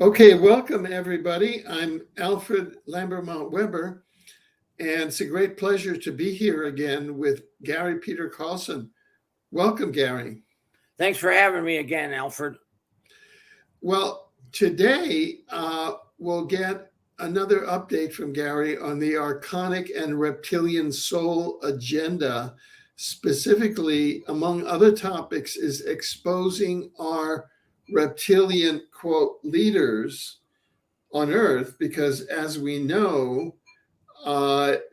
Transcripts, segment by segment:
Okay, welcome everybody. I'm Alfred Lambermont Weber, and it's a great pleasure to be here again with Gary Peter Carlson. Welcome, Gary. Thanks for having me again, Alfred. Well, today we'll get another update from Gary on the Archonic and reptilian soul agenda. Specifically, among other topics, is exposing our reptilian, quote, leaders on Earth, because as we know,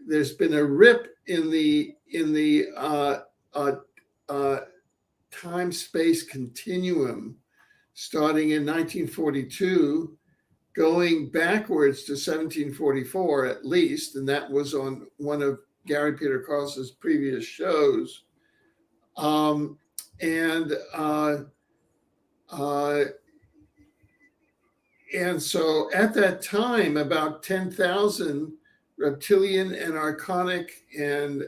there's been a rip in the time-space continuum, starting in 1942, going backwards to 1744 at least, and that was on one of Gary Peter Carlson's previous shows. And so at that time, about 10,000 reptilian and archonic and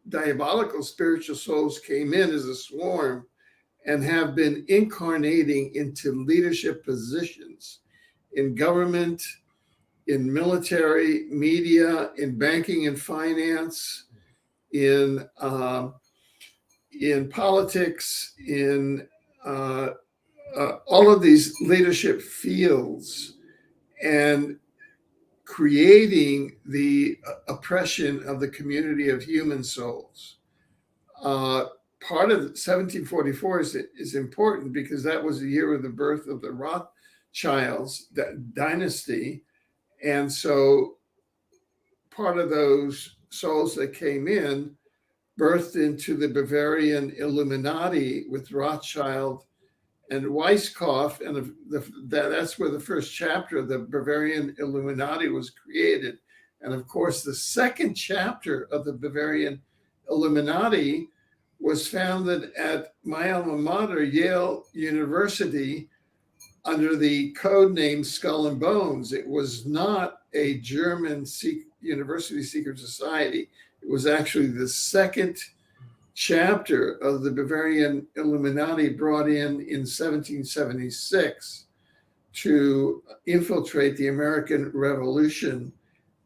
diabolical spiritual souls came in as a swarm and have been incarnating into leadership positions in government, in military, media, in banking and finance, in politics, in all of these leadership fields, and creating the oppression of the community of human souls. Part of 1744 is important because that was the year of the birth of the Rothschilds dynasty. And so part of those souls that came in birthed into the Bavarian Illuminati with Rothschild and Weisskopf, and that's where the first chapter of the Bavarian Illuminati was created. And of course, the second chapter of the Bavarian Illuminati was founded at my alma mater, Yale University, under the code name Skull and Bones. It was not a German university secret society. It was actually the second chapter of the Bavarian Illuminati brought in 1776 to infiltrate the American Revolution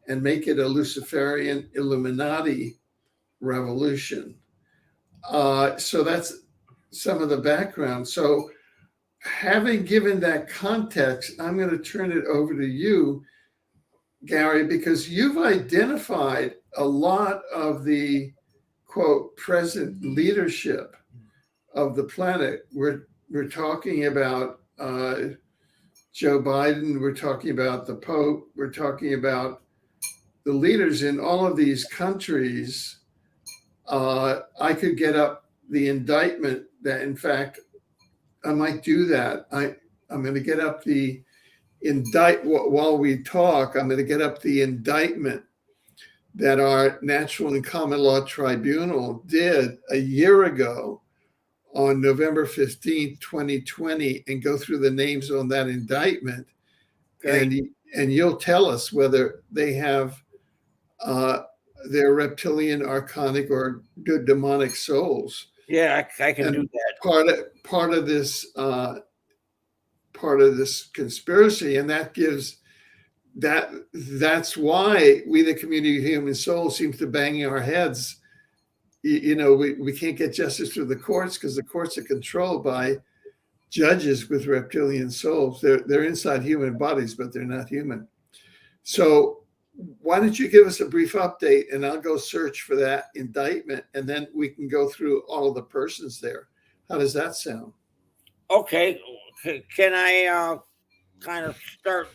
and make it a Luciferian Illuminati revolution. So that's some of the background. So having given that context, I'm going to turn it over to you, Gary, because you've identified a lot of the, quote, present leadership of the planet. We're talking about Joe Biden, we're talking about the Pope, we're talking about the leaders in all of these countries. I could get up the indictment that, in fact, I might do that. I'm going to get up the while we talk, I'm going to get up the indictment that our Natural and Common Law Tribunal did a year ago on November 15th, 2020, and go through the names on that indictment. Okay. And you'll tell us whether they have their reptilian, archonic, or good demonic souls. Yeah, I can do that. Part of this conspiracy, and that's why we, the community of human souls, seems to bang our heads. We can't get justice through the courts because the courts are controlled by judges with reptilian souls. They're inside human bodies, but they're not human. So why don't you give us a brief update, and I'll go search for that indictment, and then we can go through all of the persons there. How does that sound? Okay. Can I kind of start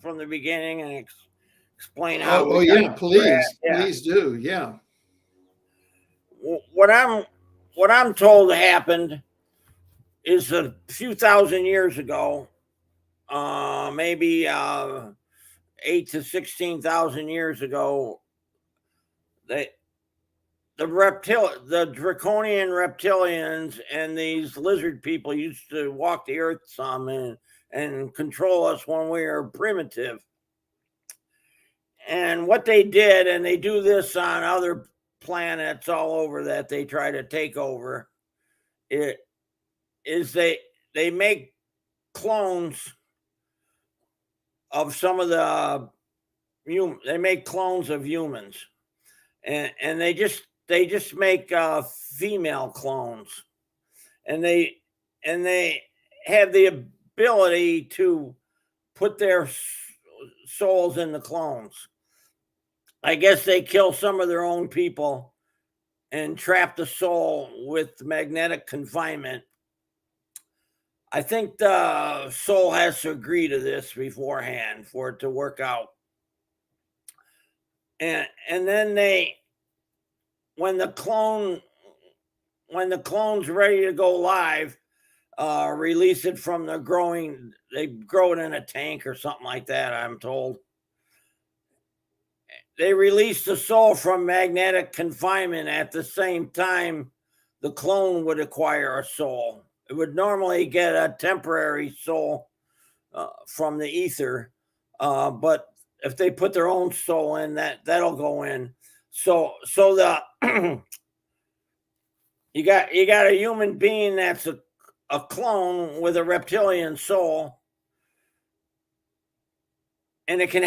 from the beginning and explain how? Oh yeah, please do. Yeah. What I'm told happened is a few thousand years ago, maybe 8 to 16,000 years ago, the Draconian reptilians and these lizard people used to walk the earth some and control us when we were primitive. And what they did, and they do this on other planets all over that they try to take over, it is they make clones of some of the they make clones of humans, and they just make female clones, and they have the ability to put their souls in the clones. I guess they kill some of their own people and trap the soul with magnetic confinement. I think the soul has to agree to this beforehand for it to work out. And then when the clone's ready to go live, release it from the growing. They grow it in a tank or something like that, I'm told. They release the soul from magnetic confinement at the same time the clone would acquire a soul. It would normally get a temporary soul from the ether, but if they put their own soul in, that'll go in. So the you got a human being that's a clone with a reptilian soul, and it can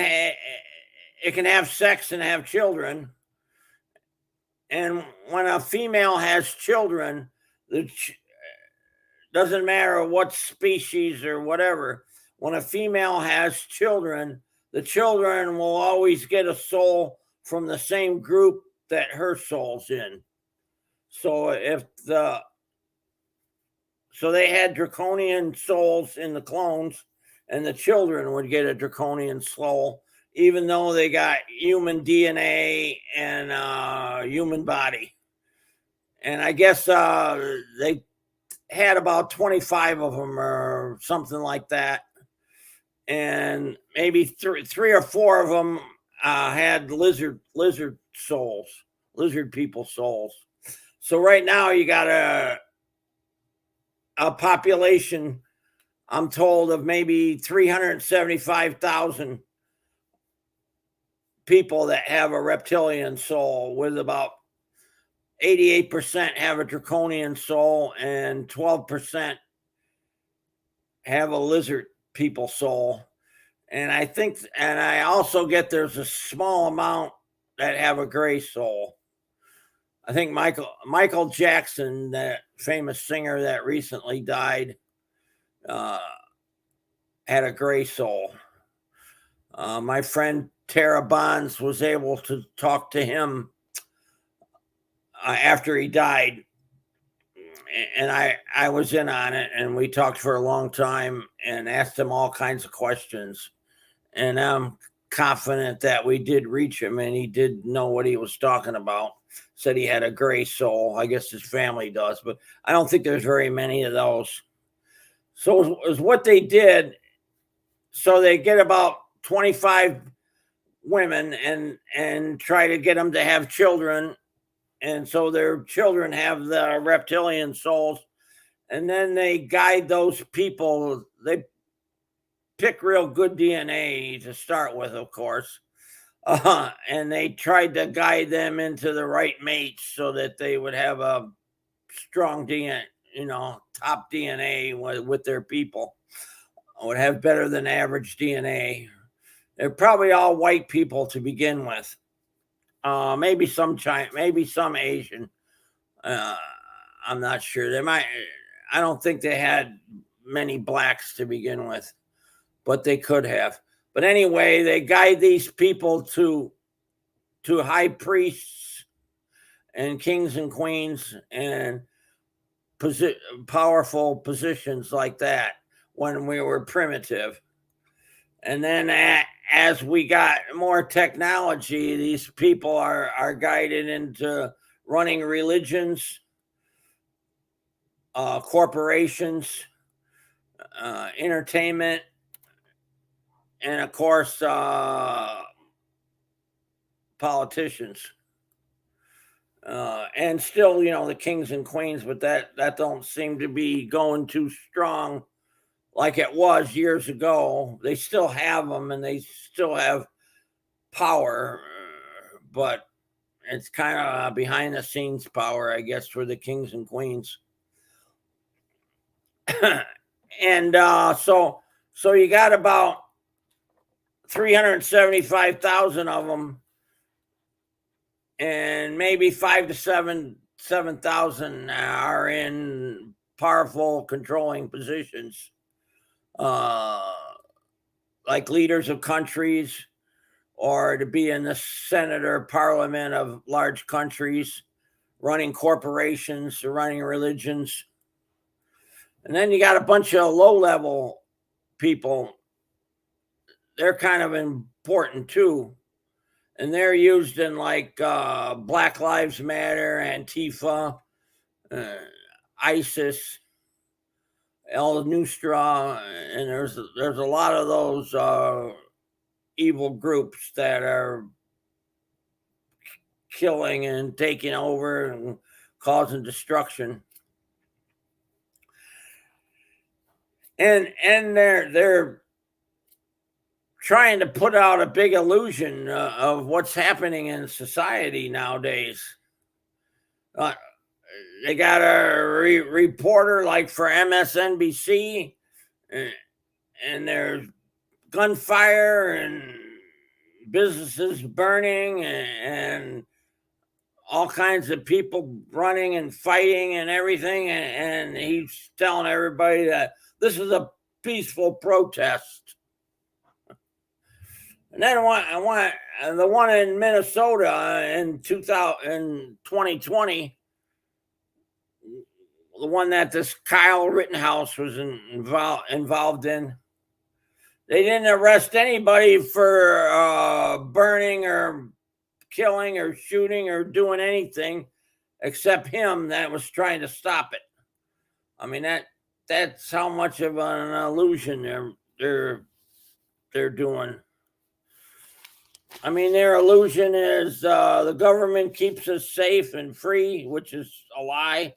have sex and have children. And when a female has children, doesn't matter what species or whatever, when a female has children, the children will always get a soul from the same group that her soul's in. So so they had draconian souls in the clones, and the children would get a draconian soul, even though they got human DNA and human body. And I guess they had about 25 of them or something like that. And maybe three or four of them had lizard souls, lizard people souls. So right now you got a population, I'm told, of maybe 375,000 people that have a reptilian soul, with about 88% have a draconian soul and 12% have a lizard people soul. And I also get there's a small amount that have a gray soul. I think Michael Jackson, that famous singer that recently died, had a gray soul. My friend Tara Bonds was able to talk to him after he died, and I was in on it, and we talked for a long time and asked him all kinds of questions, and I'm confident that we did reach him and he did know what he was talking about. Said he had a gray soul. I guess his family does, but I don't think there's very many of those. So it was what they did. So they get about 25 women and try to get them to have children. And so their children have the reptilian souls. And then they guide those people. They pick real good DNA to start with, of course. And they tried to guide them into the right mates so that they would have a strong DNA, top DNA with their people. Would have better than average DNA. They're probably all white people to begin with. Maybe some China, maybe some Asian. I'm not sure. I don't think they had many blacks to begin with, but they could have. But anyway, they guide these people to high priests and kings and queens and powerful positions like that when we were primitive. And then as we got more technology, these people are guided into running religions, corporations, entertainment, and of course, politicians. And still, the kings and queens, but that don't seem to be going too strong like it was years ago. They still have them and they still have power, but it's kind of behind the scenes power, I guess, for the kings and queens. And so you got about 375,000 of them, and maybe 5 to 7,000 are in powerful controlling positions, like leaders of countries, or to be in the Senate or Parliament of large countries, running corporations, or running religions. And then you got a bunch of low-level people. They're kind of important too. And they're used in like Black Lives Matter, Antifa, ISIS, El Nusra, and there's a lot of those evil groups that are killing and taking over and causing destruction. And they're trying to put out a big illusion of what's happening in society nowadays. They got a reporter like for MSNBC, and there's gunfire and businesses burning and all kinds of people running and fighting and everything. And he's telling everybody that this is a peaceful protest. And then the one in Minnesota in 2020, the one that this Kyle Rittenhouse was involved in, they didn't arrest anybody for burning or killing or shooting or doing anything except him that was trying to stop it. I mean, that's how much of an illusion they're doing. I mean, their illusion is the government keeps us safe and free, which is a lie.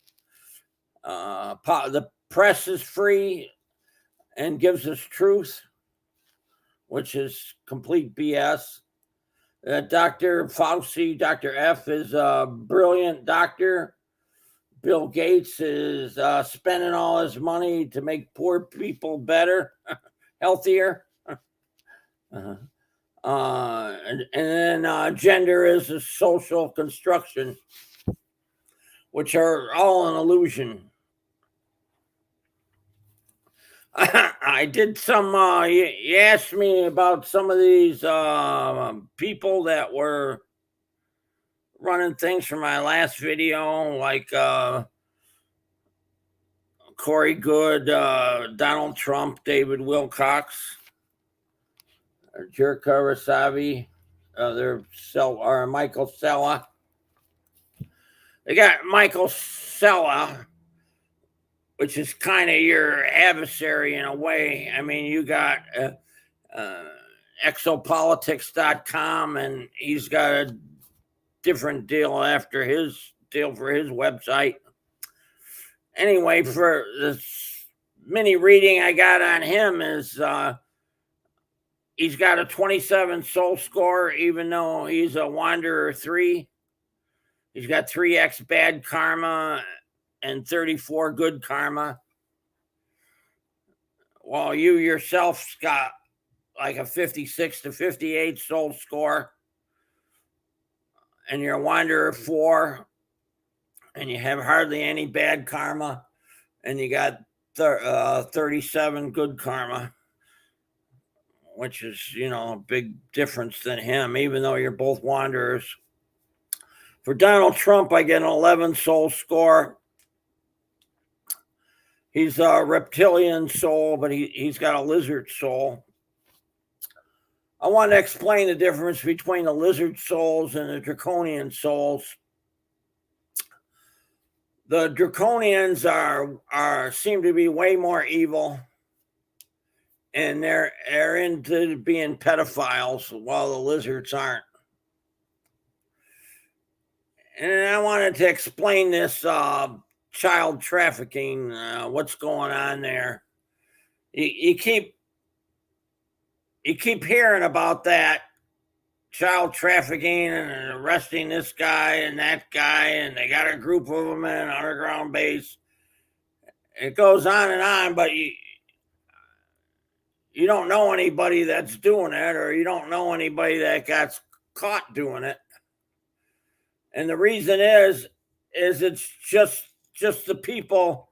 The press is free and gives us truth, which is complete BS. Dr. Fauci, Dr. F, is a brilliant doctor. Bill Gates is spending all his money to make poor people better, healthier. And then gender is a social construction, which are all an illusion. I did some, you asked me about some of these people that were running things from my last video, like Corey Good, Donald Trump, David Wilcox, Jerka Rasavi, Michael Sella. They got Michael Sella, which is kind of your adversary in a way. I mean, you got exopolitics.com, and he's got a different deal after his deal for his website. Anyway, for this mini reading I got on him is he's got a 27 soul score, even though he's a Wanderer 3. He's got 3x bad karma and 34 good karma. While you yourself's got like a 56 to 58 soul score, and you're a Wanderer 4, and you have hardly any bad karma, and you got 37 good karma, which is, a big difference than him, even though you're both Wanderers. For Donald Trump, I get an 11 soul score. He's a reptilian soul, but he's got a lizard soul. I want to explain the difference between the lizard souls and the draconian souls. The draconians seem to be way more evil, and they're into being pedophiles, while the lizards aren't. And I wanted to explain this child trafficking, what's going on there. You keep hearing about that child trafficking and arresting this guy and that guy, and they got a group of them in an underground base. It goes on and on, but you don't know anybody that's doing it, or you don't know anybody that got caught doing it. And the reason is it's just the people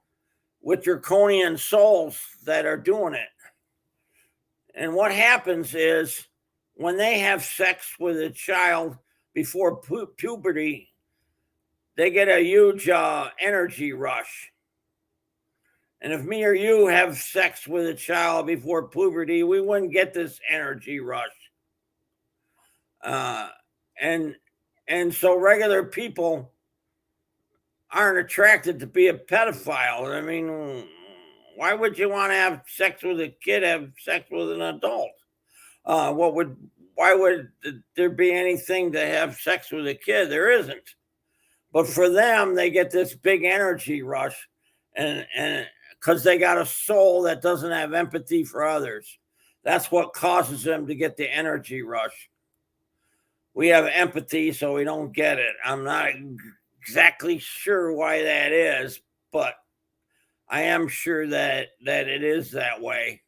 with draconian souls that are doing it. And what happens is when they have sex with a child before puberty, they get a huge energy rush. And if me or you have sex with a child before puberty, we wouldn't get this energy rush. And so regular people aren't attracted to be a pedophile. I mean, why would you want to have sex with a kid, have sex with an adult? Why would there be anything to have sex with a kid? There isn't. But for them, they get this big energy rush, and because they got a soul that doesn't have empathy for others. That's what causes them to get the energy rush. We have empathy, so we don't get it. I'm not exactly sure why that is, but I am sure that it is that way.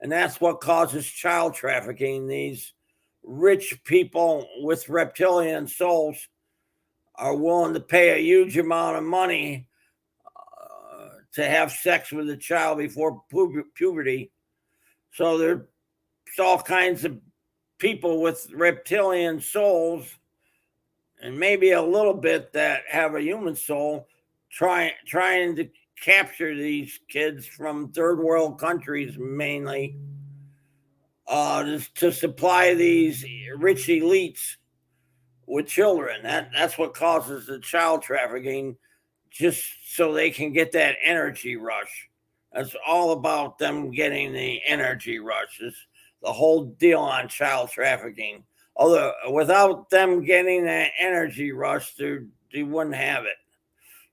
And that's what causes child trafficking. These rich people with reptilian souls are willing to pay a huge amount of money to have sex with a child before puberty. So there's all kinds of people with reptilian souls, and maybe a little bit that have a human soul, trying to capture these kids from third world countries mainly, to supply these rich elites with children. That's what causes the child trafficking, just so they can get that energy rush. That's all about them getting the energy rush. It's the whole deal on child trafficking. Although without them getting that energy rush, they wouldn't have it.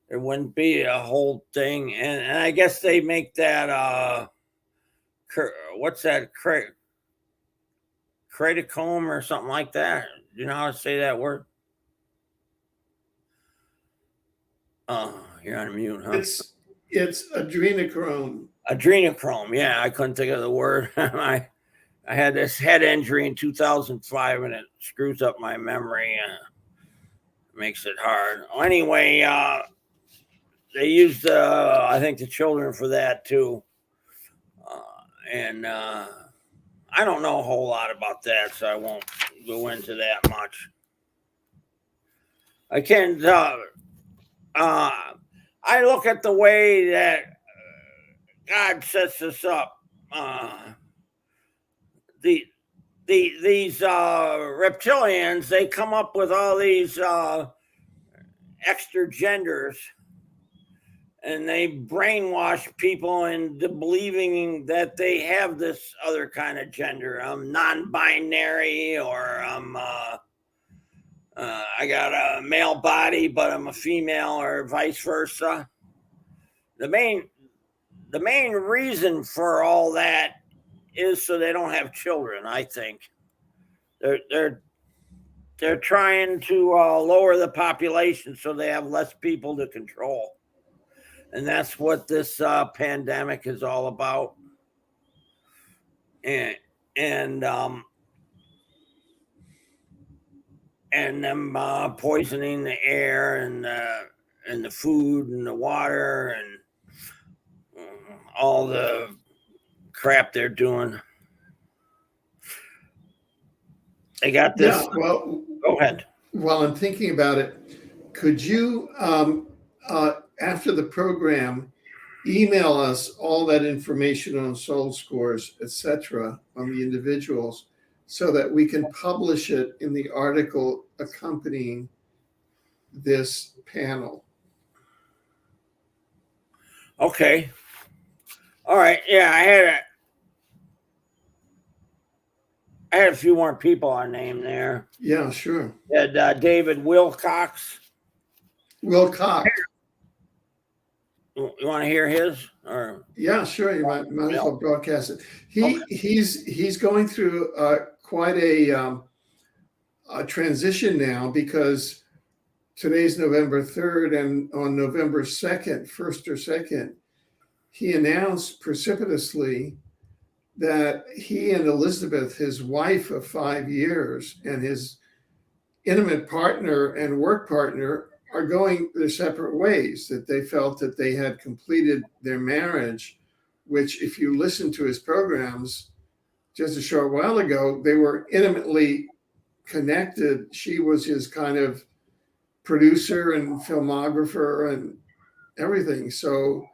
There wouldn't be a whole thing. And I guess they make that what's that, cratacomb or something like that. Do you know how to say that word? You're on mute, huh? It's adrenochrome. Adrenochrome. Yeah, I couldn't think of the word. I had this head injury in 2005, and it screws up my memory and makes it hard. Anyway, they used, I think, the children for that too. And I don't know a whole lot about that, so I won't go into that much. I can't. I look at the way that God sets us up. These reptilians, they come up with all these extra genders, and they brainwash people into believing that they have this other kind of gender. I'm non-binary, or I got a male body, but I'm a female, or vice versa. The main reason for all that is so they don't have children. I think they're trying to lower the population so they have less people to control, and that's what this pandemic is all about. And them poisoning the air and the food and the water and all the crap they're doing. They got this. Yeah, well, go ahead. While I'm thinking about it, could you, after the program, email us all that information on soul scores, etc., on the individuals, so that we can publish it in the article accompanying this panel? Okay. All right. Yeah, I had a few more people on name there. Yeah, sure. Had David Wilcox. Wilcox. You want to hear his? Or yeah, sure. You might as well broadcast it. He's going through quite a transition now, because today's November 3rd, and on November 2nd, 1st or 2nd, he announced precipitously that he and Elizabeth, his wife of 5 years, and his intimate partner and work partner are going their separate ways, that they felt that they had completed their marriage, which if you listen to his programs just a short while ago, they were intimately connected. She was his kind of producer and filmographer and everything. So,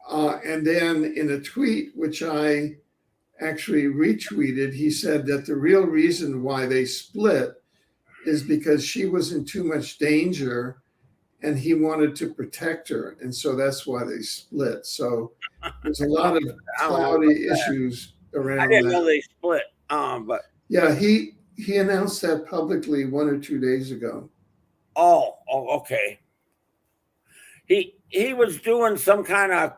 and then in a tweet, which I actually retweeted, he said that the real reason why they split is because she was in too much danger and he wanted to protect her. And so that's why they split. So there's a lot of cloudy issues around I didn't that. know they split. But yeah, he announced that publicly 1 or 2 days ago. oh, okay. He was doing some kind of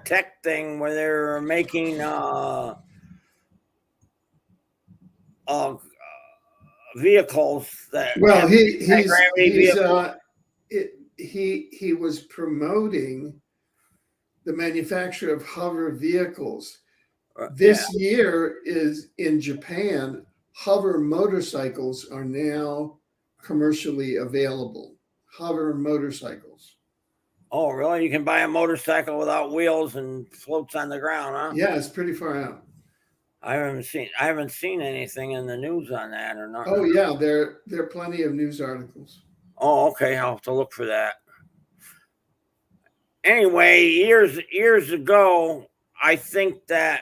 tech thing where they were making vehicles that Well, he was promoting the manufacture of hover vehicles. This year is in Japan. Hover motorcycles are now commercially available. Hover motorcycles. Oh, really? You can buy a motorcycle without wheels and floats on the ground, huh? Yeah, it's pretty far out. I haven't seen anything in the news on that or not. Oh yeah, there are plenty of news articles. Oh, okay. I'll have to look for that. Anyway, years ago, I think that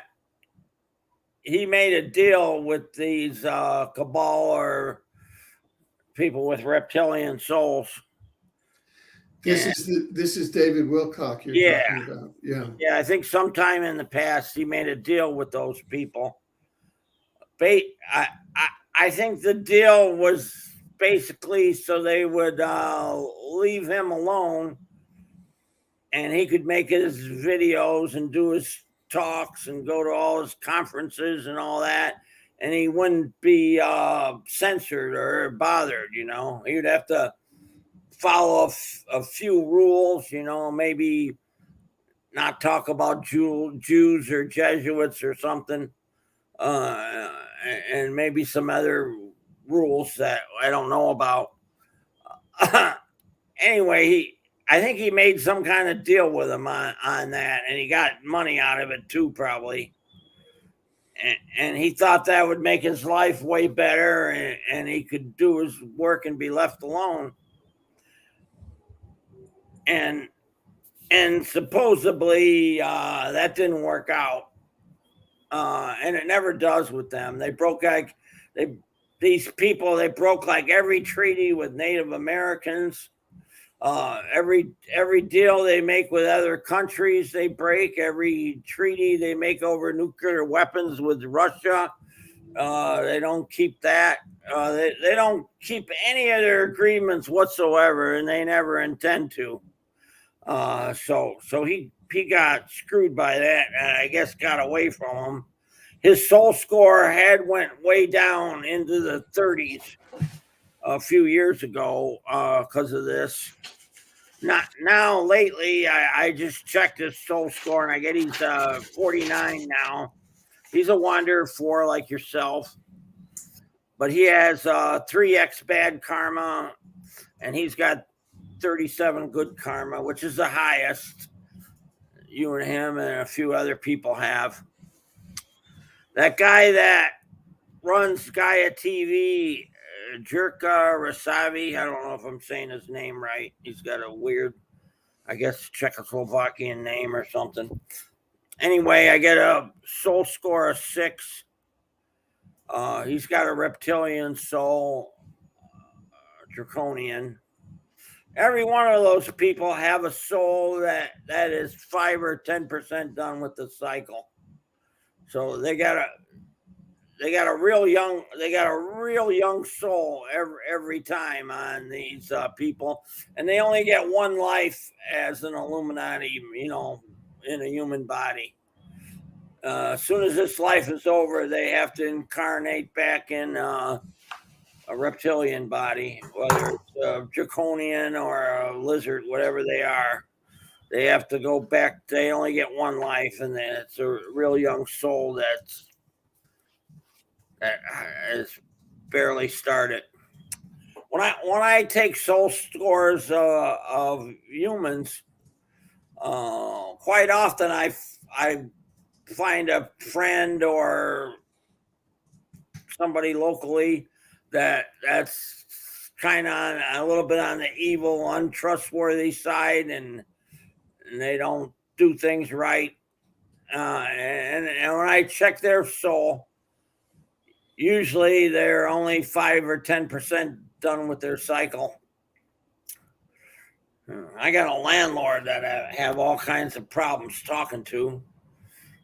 he made a deal with these cabal or people with reptilian souls. This is David Wilcock you're talking about. Yeah, I think sometime in the past he made a deal with those people. I think the deal was basically so they would leave him alone and he could make his videos and do his talks and go to all his conferences and all that, and he wouldn't be censored or bothered. He'd have to follow a few rules, maybe not talk about Jews or Jesuits or something, and maybe some other rules that I don't know about. Anyway, I think he made some kind of deal with him on that, and he got money out of it too, probably. And he thought that would make his life way better, and he could do his work and be left alone. And supposedly that didn't work out, and it never does with them. They broke these people. They broke like every treaty with Native Americans. Every deal they make with other countries, they break. Every treaty they make over nuclear weapons with Russia, they don't keep that. They don't keep any of their agreements whatsoever, and they never intend to. So he got screwed by that, and I guess got away from him. His soul score had went way down into the 30s a few years ago because of this. Not now. Lately, I just checked his soul score, and I get he's 49 now. He's a Wanderer 4 like yourself, but he has 3x bad karma, and he's got 37 good karma, which is the highest you and him and a few other people have. That guy that runs Gaia TV, Jerka Rasavi, I don't know if I'm saying his name right. He's got a weird, I guess, Czechoslovakian name or something. Anyway, I get a soul score of 6. He's got a reptilian soul, Draconian. Every one of those people have a soul that is 5 or 10% done with the cycle. So they got a real young soul every time on these people, and they only get one life as an Illuminati, in a human body. As soon as this life is over, they have to incarnate back in a reptilian body, whether it's a draconian or a lizard, whatever they are. they have to go back. They only get one life, and then it's a real young soul that has barely started. When I take soul scores of humans, quite often I find a friend or somebody locally that's kind of a little bit on the evil, untrustworthy side, and they don't do things right. And when I check their soul, usually they're only 5 or 10% done with their cycle. I got a landlord that I have all kinds of problems talking to.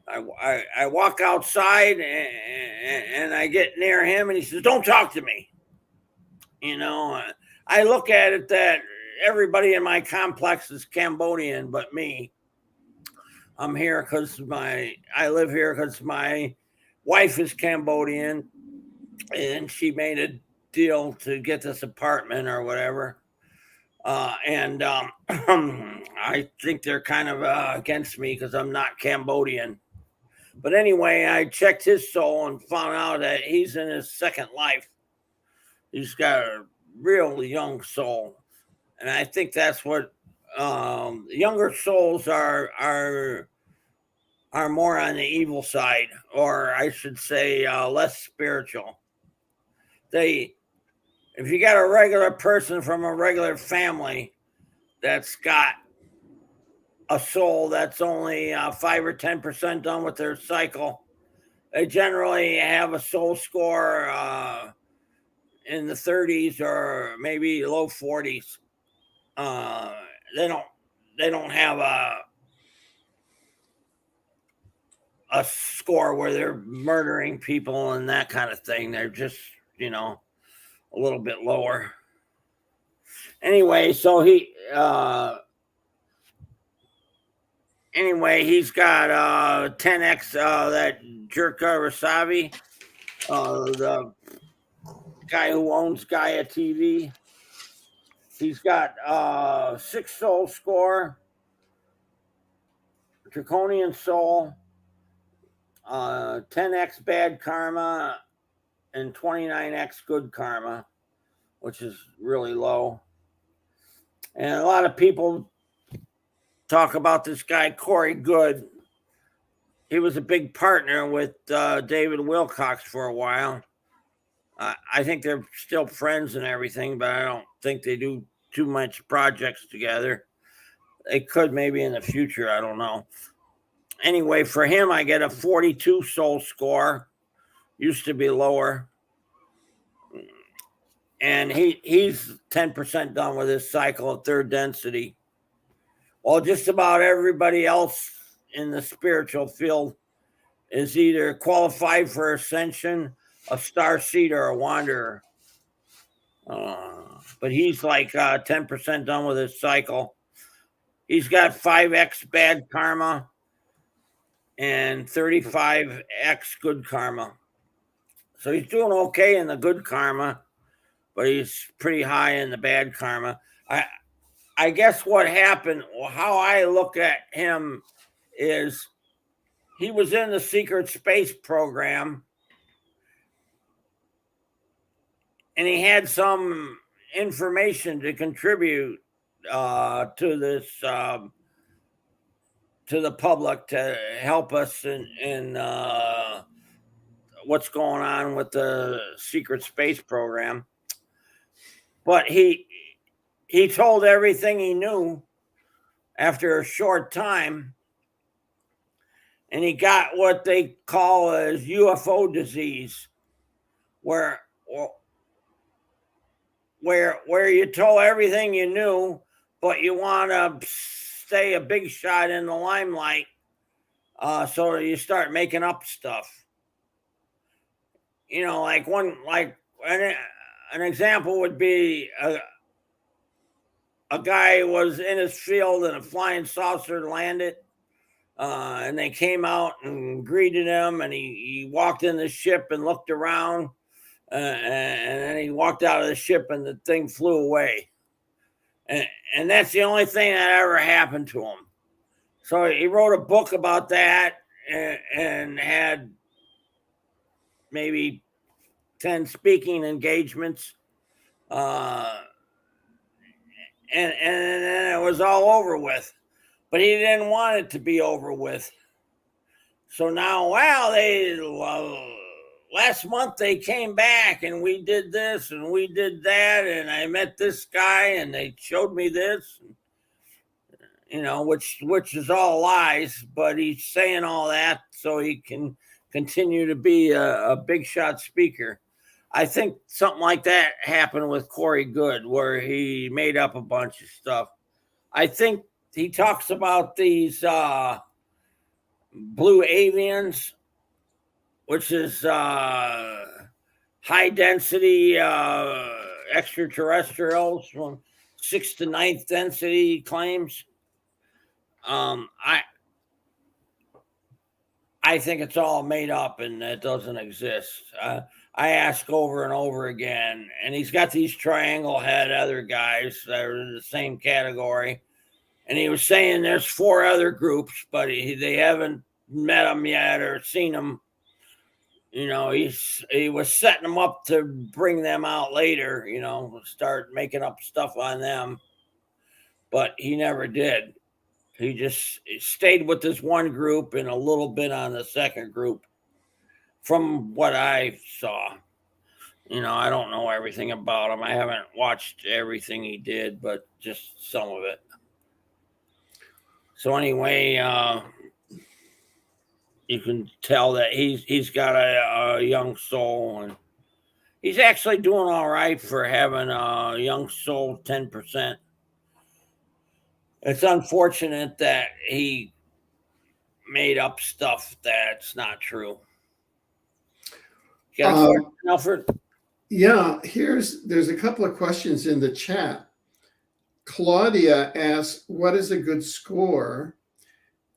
I walk outside and I get near him and he says, "Don't talk to me." I look at it that everybody in my complex is Cambodian, but me. I'm here because I live here because my wife is Cambodian, and she made a deal to get this apartment or whatever. And I think they're kind of against me because I'm not Cambodian. But anyway, I checked his soul and found out that he's in his second life. He's got a real young soul, and I think that's what younger souls are more on the evil side, or I should say, less spiritual. If you got a regular person from a regular family that's got a soul that's only 5 or 10% done with their cycle, they generally have a soul score in the 30s or maybe low 40s. They don't have a score where they're murdering people and that kind of thing. They're just, a little bit lower. Anyway, so he's got 10x that Jerka Rasavi, the guy who owns Gaia TV. He's got 6 soul score, Draconian soul, 10x bad karma, and 29x good karma, which is really low. And a lot of people talk about this guy, Corey Good. He was a big partner with David Wilcox for a while. I think they're still friends and everything, but I don't think they do too much projects together. They could maybe in the future. I don't know. Anyway, for him, I get a 42 soul score. Used to be lower. And he's 10% done with his cycle of third density. Well, just about everybody else in the spiritual field is either qualified for ascension, a star seed, or a wanderer. But he's like 10% done with his cycle. He's got 5x bad karma and 35x good karma. So he's doing okay in the good karma, but he's pretty high in the bad karma. I guess what happened, how I look at him is he was in the secret space program and he had some information to contribute to this, to the public, to help us in what's going on with the secret space program. But he told everything he knew after a short time, and he got what they call as UFO disease, where you told everything you knew, but you want to stay a big shot in the limelight, so you start making up stuff. Like an example would be a guy was in his field and a flying saucer landed, and they came out and greeted him, and he walked in the ship and looked around, and then he walked out of the ship and the thing flew away. And that's the only thing that ever happened to him. So he wrote a book about that and had maybe 10 speaking engagements. And then it was all over with. But he didn't want it to be over with. So now, last month they came back and we did this and we did that, and I met this guy and they showed me this, which is all lies, but he's saying all that so he can continue to be a big shot speaker. I think something like that happened with Corey Good, where he made up a bunch of stuff. I think he talks about these blue avians, which is high density extraterrestrials from 6th to 9th density claims. I think it's all made up and it doesn't exist. I ask over and over again, and he's got these triangle head other guys that are in the same category. And he was saying there's 4 other groups, but they haven't met them yet or seen them. He was setting them up to bring them out later, start making up stuff on them. But he never did. He just stayed with this one group and a little bit on the second group from what I saw. I don't know everything about him. I haven't watched everything he did, but just some of it. So anyway, you can tell that he's got a young soul, and he's actually doing all right for having a young soul, 10%. It's unfortunate that he made up stuff that's not true. You got a question, Alfred? Yeah, there's a couple of questions in the chat. Claudia asks, what is a good score?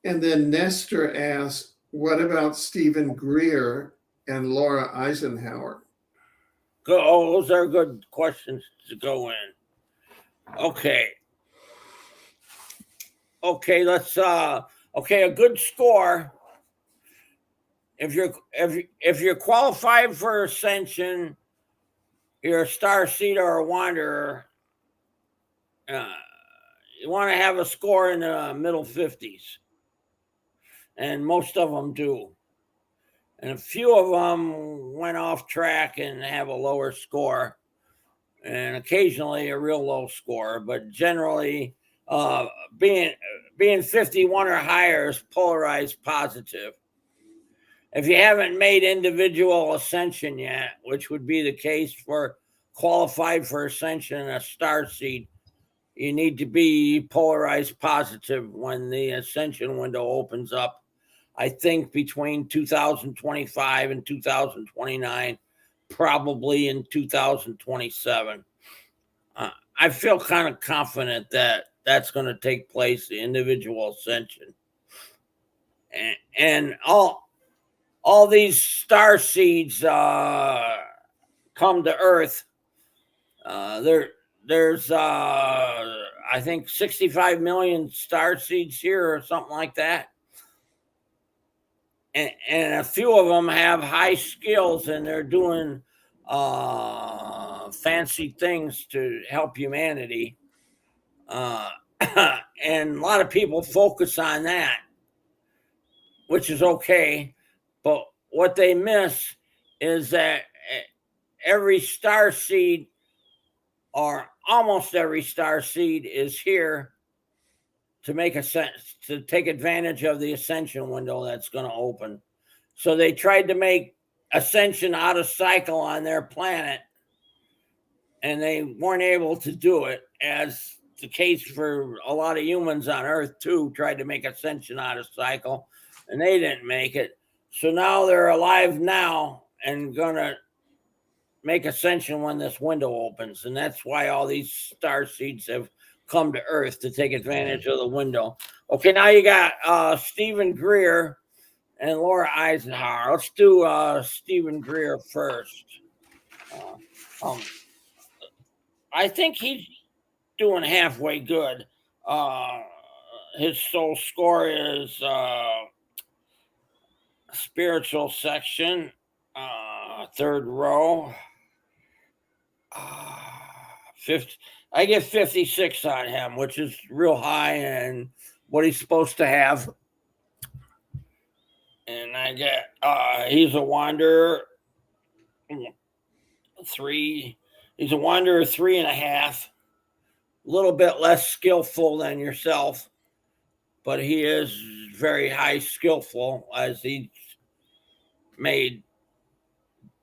And then Nestor asks, what about Stephen Greer and Laura Eisenhower? Those are good questions to go in. Okay, let's a good score. If you're qualified for ascension, you're a star seed or a wanderer. You want to have a score in the middle 50s, and most of them do. And a few of them went off track and have a lower score, and occasionally a real low score. But generally, being 51 or higher is polarized positive. If you haven't made individual ascension yet, which would be the case for qualified for ascension and a star seed, you need to be polarized positive when the ascension window opens up. I think between 2025 and 2029, probably in 2027. I feel kind of confident that that's going to take place, the individual ascension. And all these star seeds come to Earth. There's I think 65 million star seeds here or something like that. And a few of them have high skills and they're doing fancy things to help humanity. And a lot of people focus on that, which is okay. But what they miss is that every star seed, or almost every star seed, is here to to take advantage of the ascension window that's going to open. So they tried to make ascension out of cycle on their planet, and they weren't able to do it, as the case for a lot of humans on Earth too, tried to make ascension out of cycle, and they didn't make it. So now they're alive now and going to make ascension when this window opens. And that's why all these star seeds have come to Earth, to take advantage of the window. Okay, now you got Stephen Greer and Laura Eisenhower. Let's do Stephen Greer first. I think he's doing halfway good. his soul score is spiritual section, third row. 50, I get 56 on him, which is real high and what he's supposed to have. And I get he's a wanderer 3. He's a wanderer 3.5. A little bit less skillful than yourself, but he is very high skillful, as he's made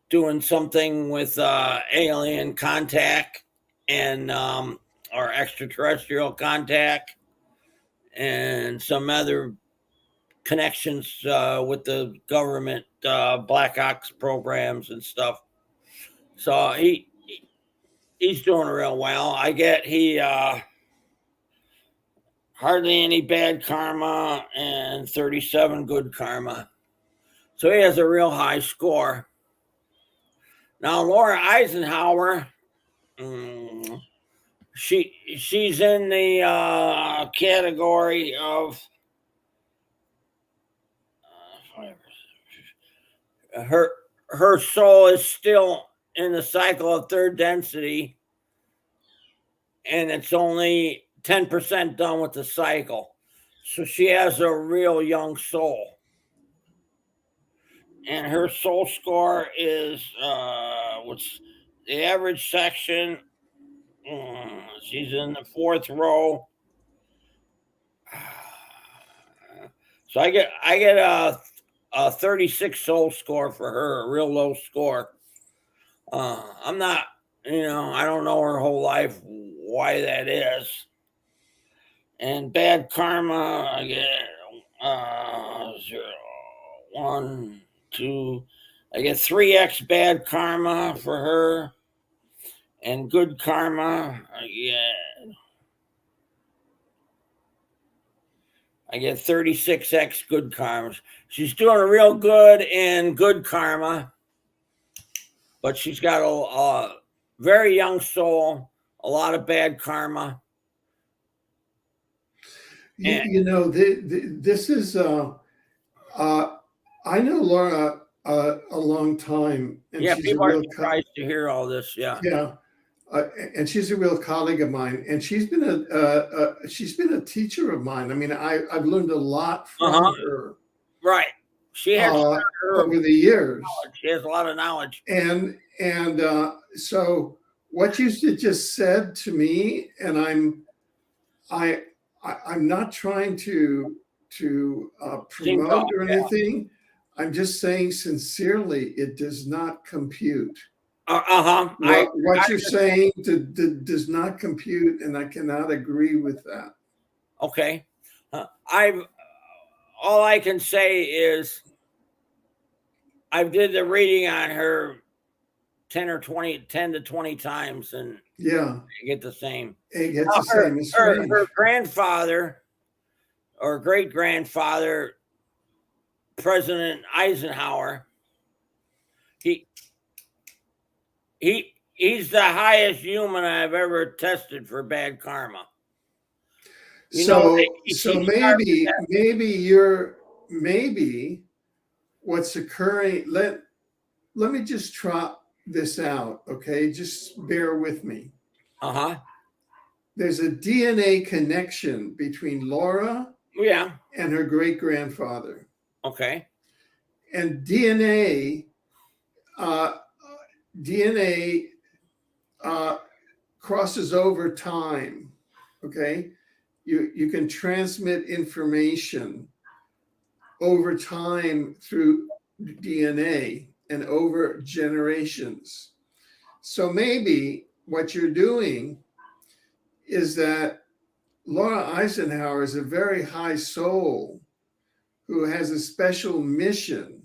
doing something with alien contact and or extraterrestrial contact and some other connections with the government Black Ops programs and stuff. So he's doing real well. I get he hardly any bad karma and 37 good karma. So he has a real high score. Now Laura Eisenhower, she's in the category of her soul is still in the cycle of third density, and it's only 10% done with the cycle. So she has a real young soul. And her soul score is what's the average section? She's in the fourth row. So I get a 36 soul score for her, a real low score. I'm not, I don't know her whole life why that is. And bad karma, I get 0, 1, 2. I get 3x bad karma for her, and good karma, I get 36x good karma. She's doing real good in good karma, but she's got a very young soul, a lot of bad karma. This is I know Laura a long time, and she's people are surprised to hear all this. Yeah, and she's a real colleague of mine, and she's been a teacher of mine. I mean, I've learned a lot from her. Right, she has over the years. Knowledge. She has a lot of knowledge, and so what you just said to me, and I'm not trying to promote or anything. I'm just saying sincerely, it does not compute. What you're saying does not compute, and I cannot agree with that. Okay, all I can say is I did the reading on her 10 to 20 times, and I get the same. It gets the same. It's her grandfather or great grandfather, President Eisenhower, he's the highest human I've ever tested for bad karma. So maybe what's occurring. Let me just trot this out, okay? Just bear with me. There's a DNA connection between Laura, and her great grandfather. Okay. And DNA crosses over time. Okay. You can transmit information over time through DNA and over generations. So maybe what you're doing is that Laura Eisenhower is a very high soul who has a special mission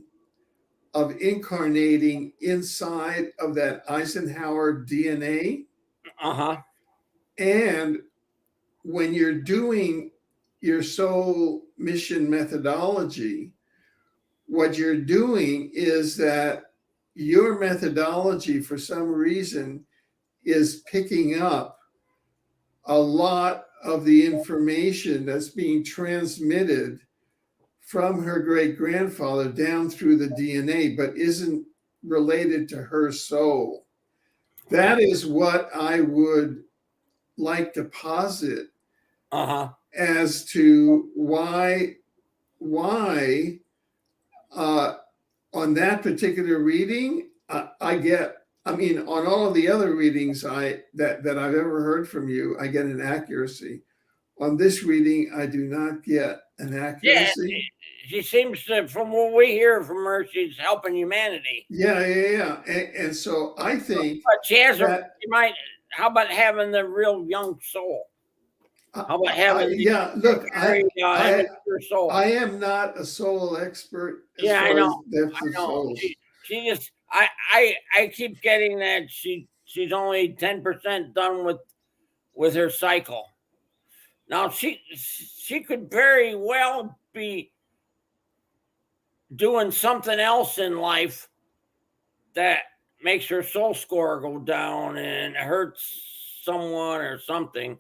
of incarnating inside of that Eisenhower DNA. And when you're doing your soul mission methodology, what you're doing is that your methodology, for some reason, is picking up a lot of the information that's being transmitted from her great grandfather down through the DNA, but isn't related to her soul. That is what I would like to posit as to why on that particular reading, on all of the other readings that I've ever heard from you, I get an accuracy. On this reading, I do not get an accuracy. Yeah, she seems to, from what we hear from her, she's helping humanity. Yeah. And so I think, but she has how about having the real young soul? How about having look, soul? I am not a soul expert. I know. Souls. She just, I keep getting that she's only 10% done with her cycle. Now she could very well be doing something else in life that makes her soul score go down and hurts someone or something,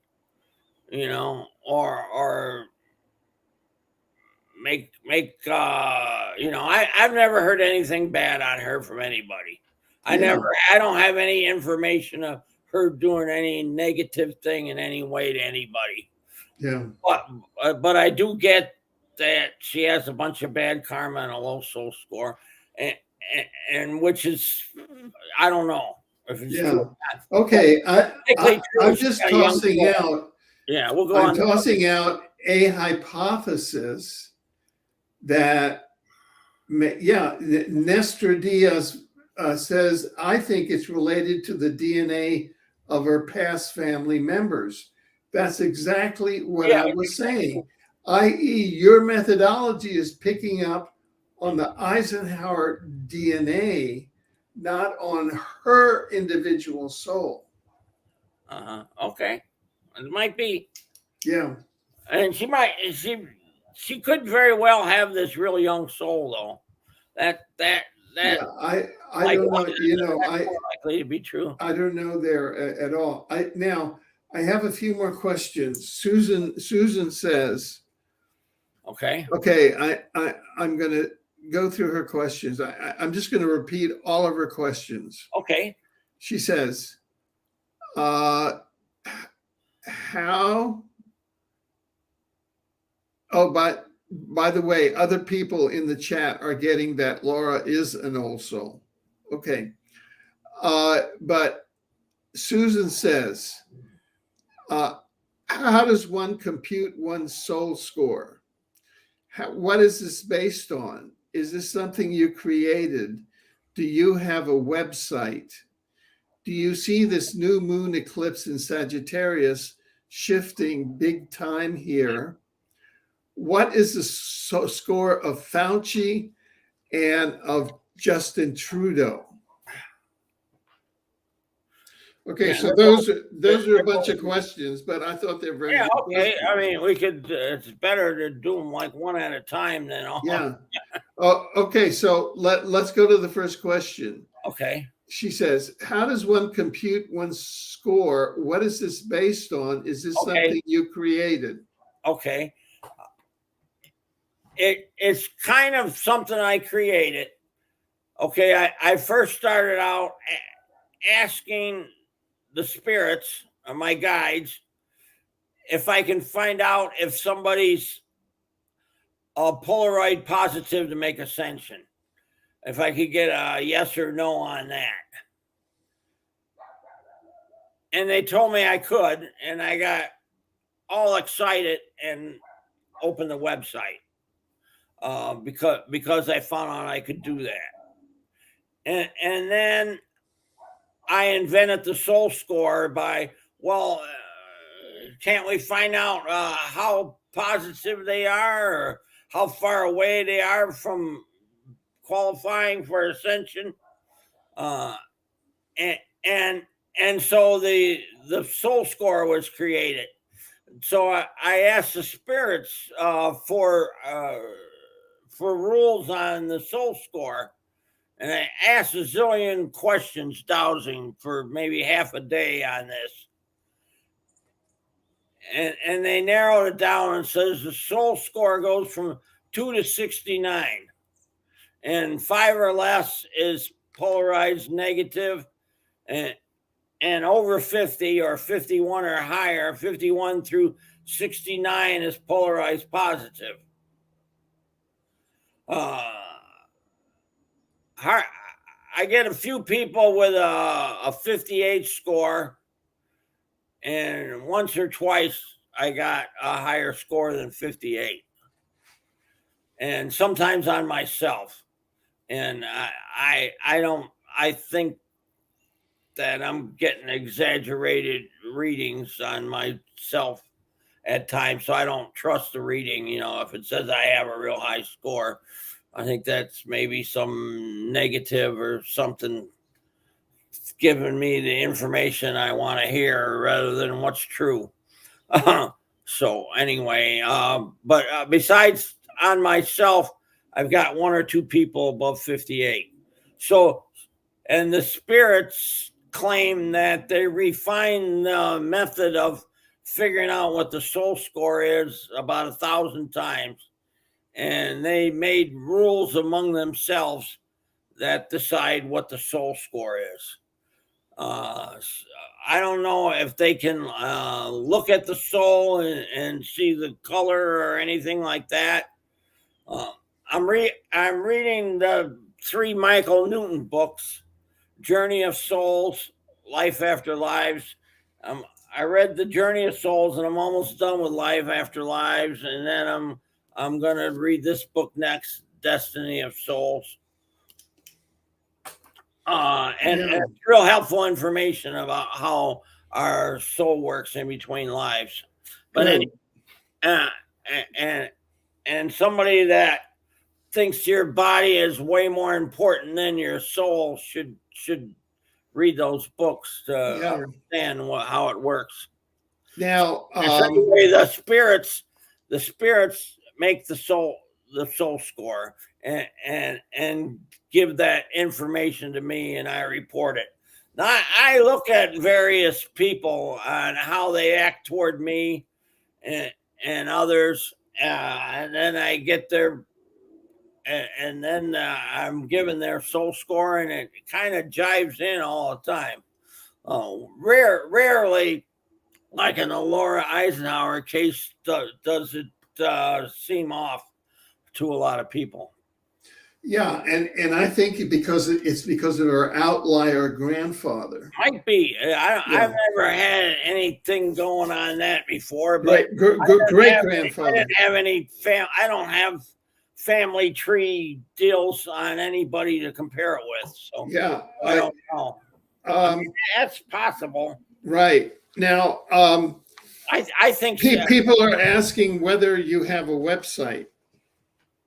or make I've never heard anything bad on her from anybody. I don't have any information of her doing any negative thing in any way to anybody. Yeah. But I do get that she has a bunch of bad karma and a low soul score, and which is, I don't know if it's true. Okay, I'm just tossing out. Yeah, we'll go on. I'm tossing out a hypothesis that, Nestor Diaz says, I think it's related to the DNA of her past family members. That's exactly what I was saying, i.e., your methodology is picking up on the Eisenhower DNA, not on her individual soul. Okay. It might be. Yeah. And she could very well have this really young soul, though. That I don't know. Likely to be true. I don't know there at all. I have a few more questions. Susan says, Okay, I'm going to go through her questions. I'm just going to repeat all of her questions. Okay. She says, how? Oh, by the way, other people in the chat are getting that Laura is an old soul. Okay. But Susan says, how does one compute one's soul score? What is this based on? Is this something you created? Do you have a website? Do you see this new moon eclipse in Sagittarius shifting big time here? What is the score of Fauci and of Justin Trudeau? Okay, so those are a bunch of questions, but I thought they're very good questions. I mean, we could. It's better to do them like one at a time than all. Yeah. Oh, okay. So let's go to the first question. Okay. She says, "How does one compute one's score? What is this based on? Is this something you created?" Okay. It's kind of something I created. Okay, I first started out asking the spirits, or my guides, if I can find out if somebody's a Polaroid positive to make ascension. If I could get a yes or no on that. And they told me I could, and I got all excited and opened the website because I found out I could do that. And then I invented the soul score by, can't we find out how positive they are or how far away they are from qualifying for ascension? And so the soul score was created. So I asked the spirits for rules on the soul score. And I asked a zillion questions, dowsing for maybe half a day on this. and they narrowed it down and says the soul score goes from 2 to 69, and 5 or less is polarized negative, and over 50 or 51 or higher, 51 through 69 is polarized positive. I get a few people with a 58 score, and once or twice I got a higher score than 58, and sometimes on myself. And I think that I'm getting exaggerated readings on myself at times, so I don't trust the reading. If it says I have a real high score, I think that's maybe some negative or something giving me the information I want to hear rather than what's true. So anyway, but besides on myself, I've got 1 or 2 people above 58. So, and the spirits claim that they refine the method of figuring out what the soul score is about 1,000 times. And they made rules among themselves that decide what the soul score is. I don't know if they can look at the soul and see the color or anything like that. I'm reading the 3 Michael Newton books, Journey of Souls, Life After Lives. I read the Journey of Souls, and I'm almost done with Life After Lives, and then I'm gonna read this book next, Destiny of Souls. And it's real helpful information about how our soul works in between lives. But and somebody that thinks your body is way more important than your soul should read those books to understand how it works. Now, anyway, the spirits make the soul score and give that information to me, and I report it. Now, I look at various people and how they act toward me and others, and then I get their, and then I'm given their soul score, and it kind of jives in all the time. Rarely, like in the Laura Eisenhower case, does it seem off to a lot of people. Yeah, and I think it's because of her outlier grandfather. Might be. I've never had anything going on that before. But great grandfather. I didn't have any I don't have family tree deals on anybody to compare it with. So yeah, I don't know. That's possible. Right now, I think people are asking whether you have a website.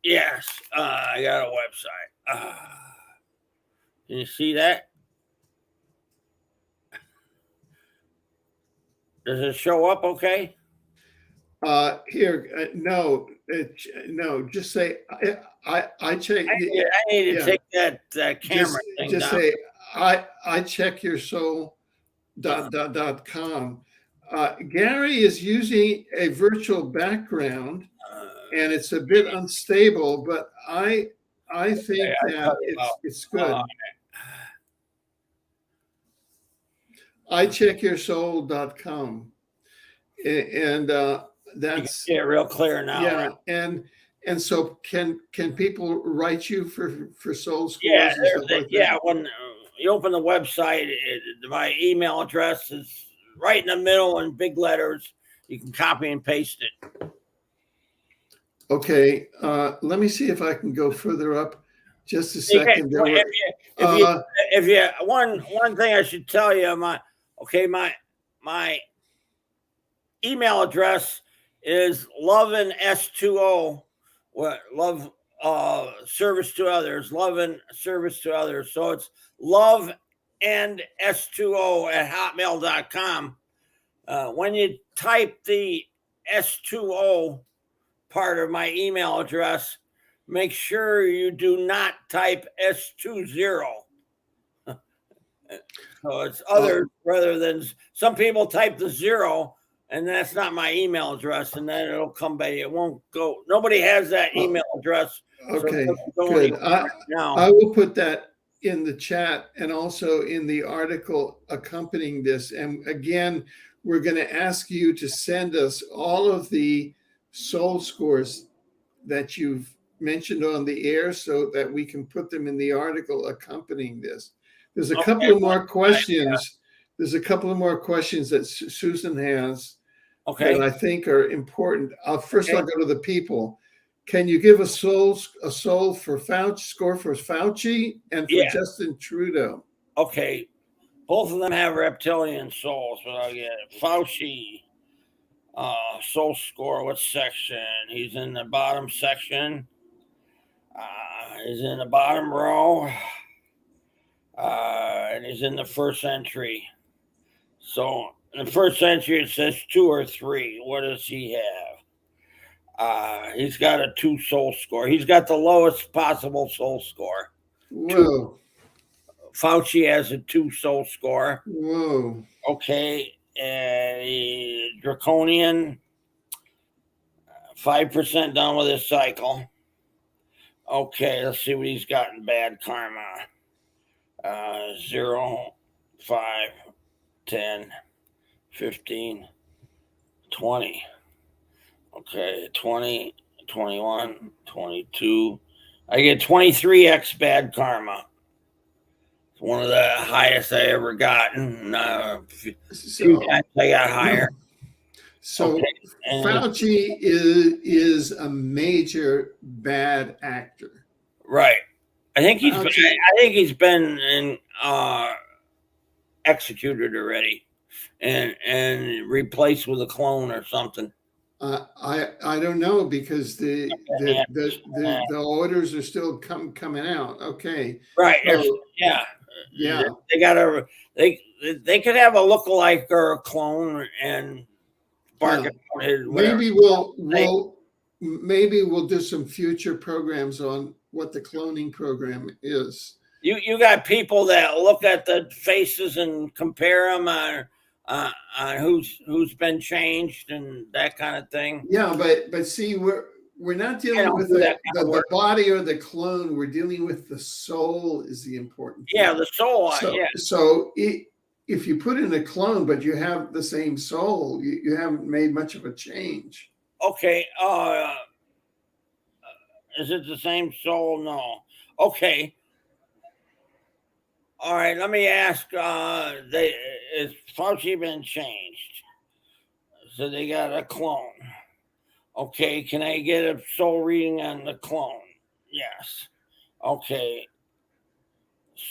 Yes, I got a website. Can you see that? Does it show up okay? Here, no, just say I check. I need to take that camera thing just down. say I check your soul .com. Gary is using a virtual background, and it's a bit unstable, but I think that it's good. I check your soul.com, and that's real clear now. Yeah, right? and so can people write you for soul scores? Yeah, and stuff like that? When you open the website, my email address is right in the middle in big letters. You can copy and paste it. Okay, let me see if I can go further up. Just a second. If you one thing I should tell you, my email address is love and S2O. Love service to others. Love and service to others. So it's love and S2O at hotmail.com. When you type the S2O part of my email address, make sure you do not type S20. So it's others rather than some people type the 0 and that's not my email address, and then it'll come back. It won't go. Nobody has that email address. Okay, so it doesn't go good. anywhere right now. I will put that in the chat and also in the article accompanying this. And again, we're going to ask you to send us all of the soul scores that you've mentioned on the air so that we can put them in the article accompanying this. There's a couple of more questions. There's a couple of more questions that Susan has that I think are important. First, I'll go to the people. Can you give a soul for Fauci score for Fauci and for Justin Trudeau? Okay, both of them have reptilian souls, but I'll get it. Fauci, soul score. What section? He's in the bottom section. He's in the bottom row, and he's in the first entry. So in the first entry, it says 2 or 3. What does he have? He's got a 2 soul score. He's got the lowest possible soul score. Whoa. 2. Fauci has a 2 soul score. Whoa. Okay. Draconian, 5% done with his cycle. Okay, let's see what he's got in bad karma. 0, 5, 10, 15, 20. Okay, 20, 21, 22. I get 23x bad karma. It's one of the highest I ever gotten. Few times I got higher. So Fauci is a major bad actor. Right. I think he's been executed already and replaced with a clone or something. I don't know because the orders are still coming out. Okay. Right. So, yeah. They got they could have a lookalike or a clone and bark it. Maybe we'll do some future programs on what the cloning program is. You got people that look at the faces and compare them on who's been changed and that kind of thing. Yeah, but see, we're not dealing with the body or the clone. We're dealing with the soul is the important thing. Yeah, the soul. So if you put in a clone, but you have the same soul, you haven't made much of a change. Okay. Is it the same soul? No. Okay. All right. Let me ask. Is Fauci been changed? So they got a clone. Okay. Can I get a soul reading on the clone? Yes. Okay.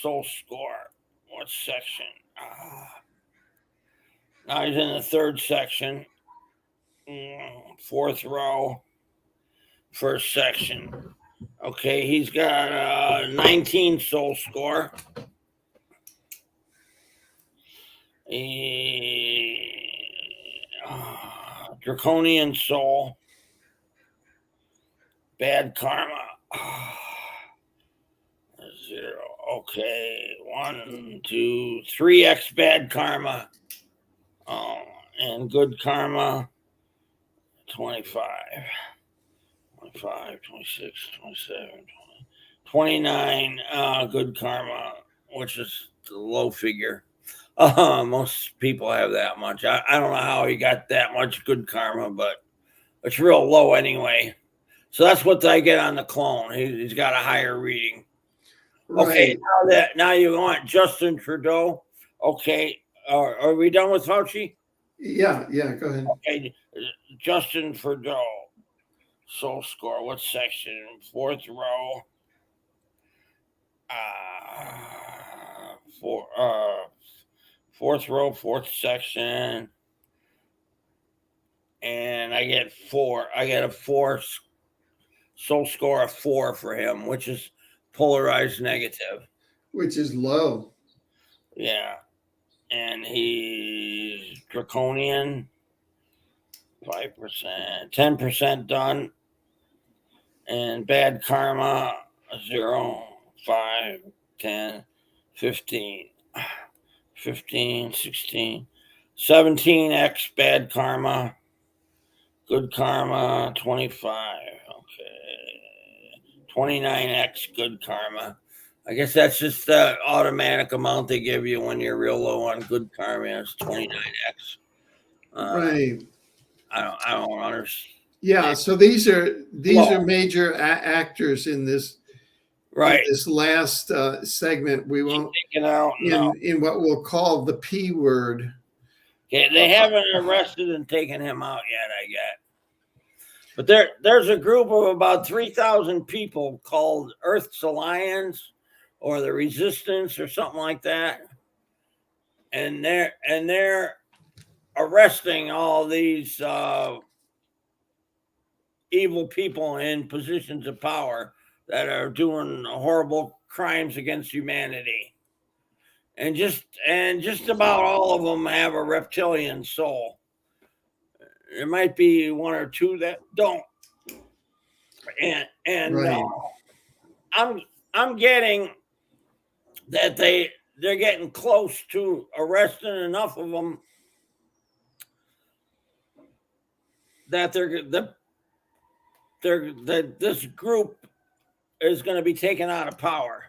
Soul score. What section? Now he's in the 3rd section. 4th row. 1st section. Okay, he's got a 19 soul score. Draconian soul. Bad karma. 0. Okay, 1, 2, 3x bad karma. And good karma. 25. 25, 26, 27, 20, 29 good karma, which is the low figure. Most people have that much. I don't know how he got that much good karma, but it's real low anyway. So that's what I get on the clone. He's got a higher reading. Right. Okay, now you want Justin Trudeau. Okay, are we done with Fauci? Yeah, go ahead. Okay, Justin Trudeau. Soul score. What section? 4th row. 4th row, 4th section. And I get 4. I get a 4 soul score of 4 for him, which is polarized negative. Which is low. Yeah. And he's Draconian. 5%, 10% done. And bad karma, 0, 5, 10, 15, 16, 17x bad karma, good karma 25. Okay, 29x good karma. I guess that's just the automatic amount they give you when you're real low on good karma. It's 29x. Right. I don't understand. Yeah. So these are major actors in this Right. in this last segment. We won't Taken out. in what we'll call the P word. Okay, they haven't arrested and taken him out yet, I get. But there's a group of about 3,000 people called Earth's Alliance or the Resistance or something like that. And they're arresting all these evil people in positions of power that are doing horrible crimes against humanity. And just about all of them have a reptilian soul. There might be one or two that don't. And right. I'm getting that they're getting close to arresting enough of them that this group is going to be taken out of power.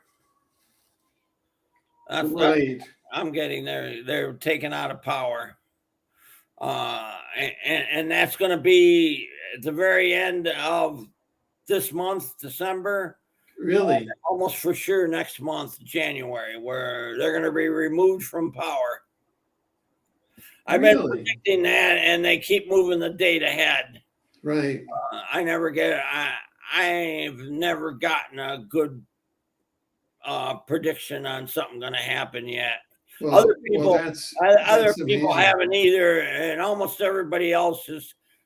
That's right. I'm getting they're taken out of power. And that's going to be at the very end of this month, December. Really? Almost for sure next month, January, where they're going to be removed from power. I've been predicting that, and they keep moving the date ahead. Right. I've never gotten a good prediction on something going to happen yet. Well, other people amazing. haven't either, and almost everybody else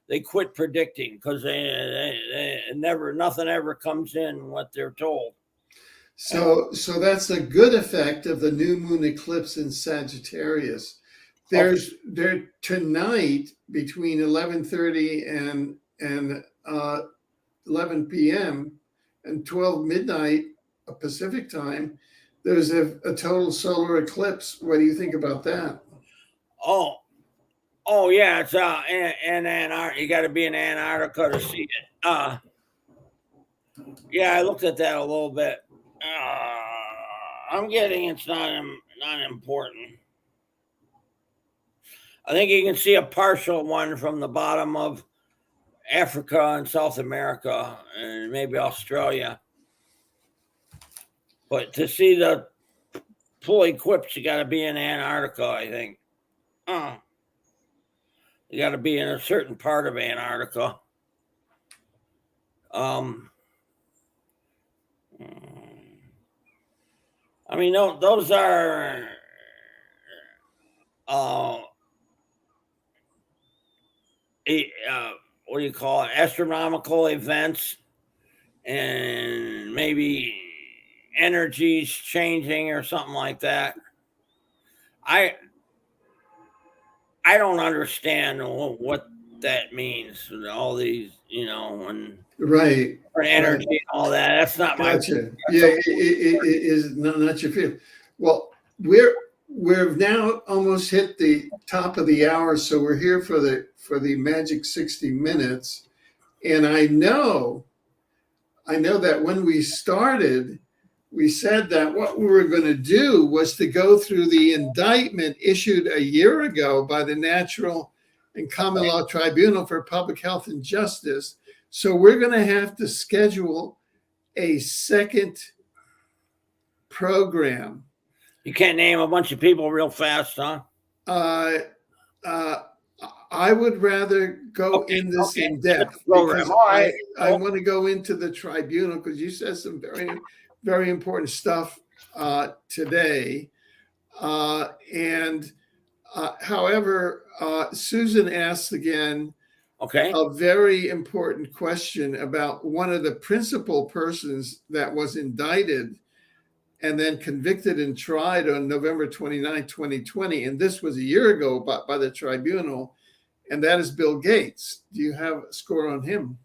they quit predicting because nothing ever comes in what they're told. So that's a good effect of the new moon eclipse in Sagittarius. There tonight between 11:30 and 11 p.m. and 12 midnight Pacific time. There's a total solar eclipse. What do you think about that? Oh yeah, it's in Antarctica. You got to be in Antarctica to see it. Yeah, I looked at that a little bit. I'm getting it's not important. I think you can see a partial one from the bottom of Africa and South America and maybe Australia. But to see the full eclipse, you got to be in Antarctica, I think. You got to be in a certain part of Antarctica. I mean, those are what do you call it? Astronomical events, and maybe energies changing or something like that. I don't understand what that means. All these, and right, energy and all that. That's not my. Gotcha. Yeah, it is not your field. Well, we've now almost hit the top of the hour, so we're here for the magic 60 minutes. And I know that when we started, we said that what we were going to do was to go through the indictment issued a year ago by the Natural and Common Law Tribunal for Public Health and Justice. So we're going to have to schedule a second program. You can't name a bunch of people real fast, huh? I would rather go in this in depth. Because I want to go into the tribunal because you said some very, very important stuff today. However, Susan asked again a very important question about one of the principal persons that was indicted and then convicted and tried on November 29, 2020. And this was a year ago by the tribunal. And that is Bill Gates. Do you have a score on him?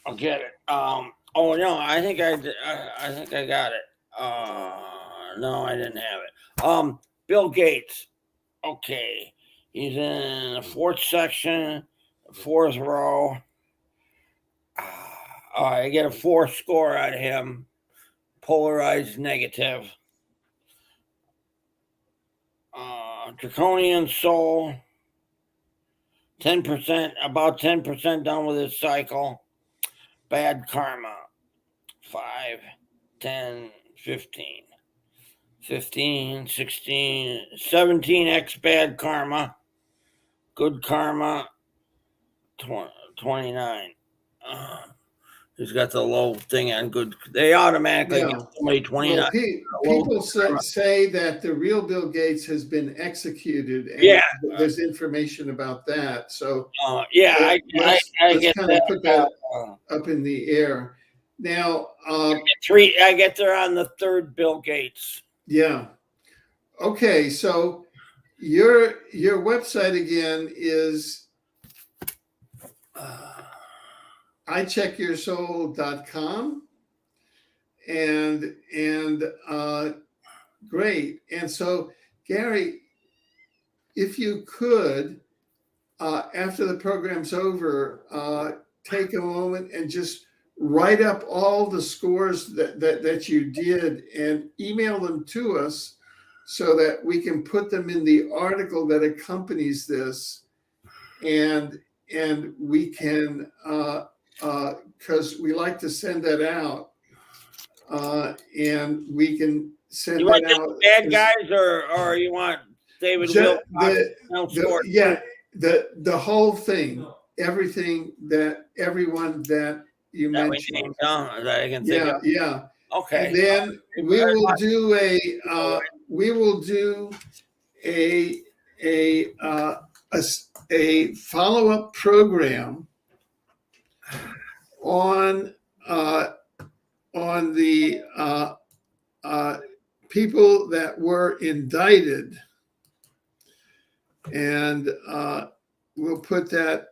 I'll get it. Oh no, I think I got it. No, I didn't have it. Bill Gates. Okay. He's in the 4th section, 4th row. I get a 4 score out of him. Polarized negative. Draconian soul. 10%, about 10% done with his cycle. Bad karma. 5, 10, 15. 15, 16, 17x bad karma. Good karma. 29. He's got the low thing on good. They automatically get somebody 29. Well, people say that the real Bill Gates has been executed, and there's information about that. So I get kind of put that up in the air. Now, I get there on the 3rd Bill Gates. Yeah. Okay, so your website again is icheckyoursoul.com, and great. And so, Gary, if you could, after the program's over, take a moment and just write up all the scores that you did and email them to us so that we can put them in the article that accompanies this, and we can because we like to send that out, and we can send you want that out. Bad guys, or you want David Will? The whole thing, everything that everyone that you mentioned. Yeah. Okay. And then we will do a follow-up program on the people that were indicted, and we'll put that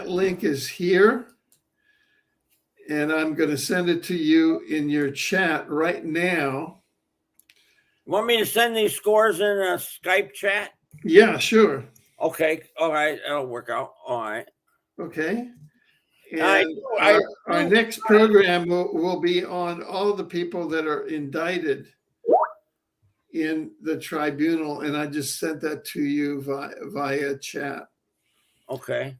link is here, and I'm going to send it to you in your chat right now. You want me to send these scores in a Skype chat? Yeah, sure. Okay. All right. That'll work out. All right. Okay. And our next program will be on all the people that are indicted in the tribunal, and I just sent that to you via chat. Okay.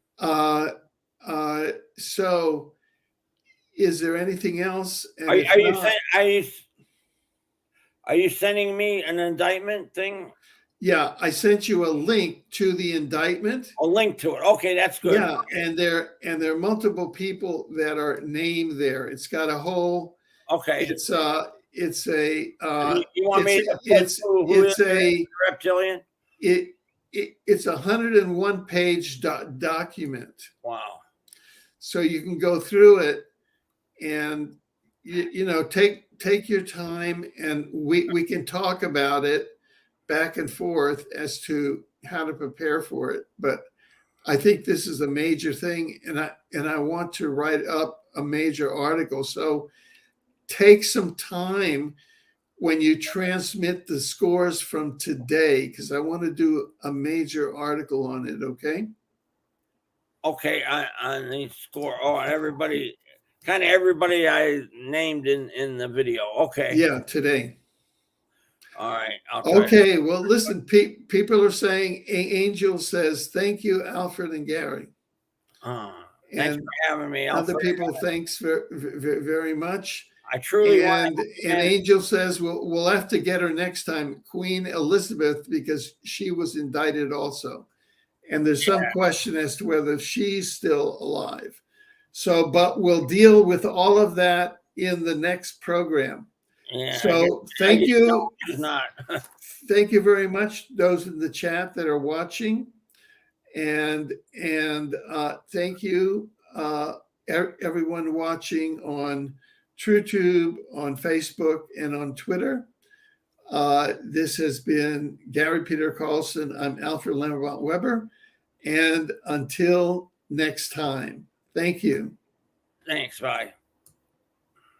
So is there anything else? Are you sending me an indictment thing? Yeah, I sent you a link to the indictment. A link to it. Okay, that's good. Yeah, and there are multiple people that are named there. It's got a whole. Okay. It's a. You want me to it's a reptilian? It's 101 page document. Wow. So you can go through it, and take your time, and we can talk about it back and forth as to how to prepare for it. But I think this is a major thing, and I want to write up a major article. So take some time when you transmit the scores from today, because I want to do a major article on it. Okay. Okay. On the score. Oh, everybody I named in the video. Okay. Yeah, today. All right. Okay. Well, listen, people are saying, Angel says, thank you, Alfred and Gary. Thanks for having me, Alfred. Other people, thanks very much. I truly and Angel says we'll have to get her next time, Queen Elizabeth, because she was indicted also, and there's some question as to whether she's still alive. So, but we'll deal with all of that in the next program. Yeah, so thank you. Not. Thank you very much, those in the chat that are watching, and thank you everyone watching on TrueTube, on Facebook, and on Twitter. This has been Gary Peter Carlson. I'm Alfred Lambervant Weber. And until next time, thank you. Thanks. Bye.